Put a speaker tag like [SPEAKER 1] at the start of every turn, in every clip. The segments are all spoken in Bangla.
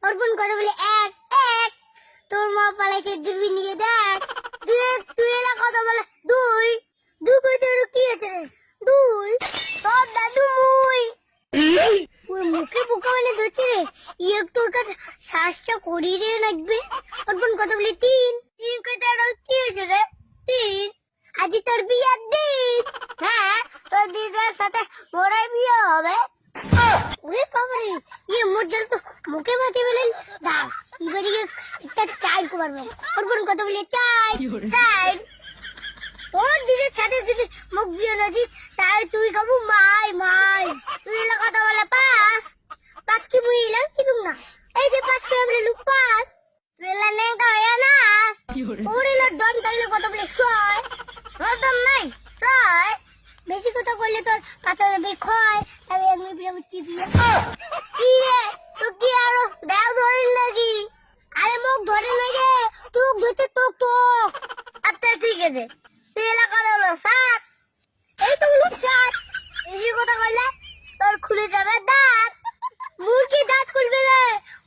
[SPEAKER 1] অর্পণ কথা বলে এক এক। তোর মা পালাইছে দূরবীন নিয়ে দেখ। তুই এলা কথা বলে দুই দুই কইতে কি হয়েছে রে? দুই তোর দাদু মুই ওই মুখে বোকা মানে ধরছে রে। ইয়ে তোর কাছে শ্বাসটা করি রে লাগবে। অর্পণ কথা বলে তিন তিন কইতে কি হয়েছে রে? তিন আজ তোর বিয়ের দিন। হ্যাঁ তোর দিদার সাথে মোরে বিয়ে হবে। ওরে বাবারে ইয়ে মোর জল তো মুখে মাটি বলে দাও এবারে একটা চাই করবে। অর্পণ কথা বলে চাই চাই। তোর দিদির সাথে যদি মুখ বিয়ে নদী তাই তুই খাবো মাই মাই। তুই এলা কথা বলে পাস পাস কি মুই এলাম কিনুম না। এই যে পাস করে বলে লুক পাস তুই এলা নেংটা হয়ে না। ওর এলা দম তাইলে কথা বলে ছয়। তোর দম নাই ছয়। বেশি কথা বললে তোর পাতা যাবে ক্ষয়। আমি এক মিনিট বিরাম চিপিয়ে কি রে তুই কি আরো দেও ধরিল নাকি? আরে মুখ ধরে নাই রে তুই ধরতে তোক তোক। আচ্ছা ঠিক আছে তুই এলা কথা বলো সাত। এই তো বলুন সাত। বেশি কথা বললে তোর খুলে যাবে দাঁত। মুরগি দাঁত খুলবে রে।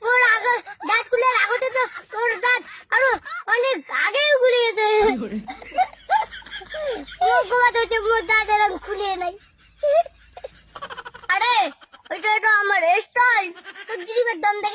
[SPEAKER 1] ওর আগে দাঁত খুলে আগতে তো তোর দাঁত আরো অনেক আগেই খুলে গেছে। মুখ ঘুমাতে হচ্ছে মোর দাঁত এরকম খুলে নাই। আরে ওইটা তো আমার স্টাইল। তোর জিরিবের দাম দেখে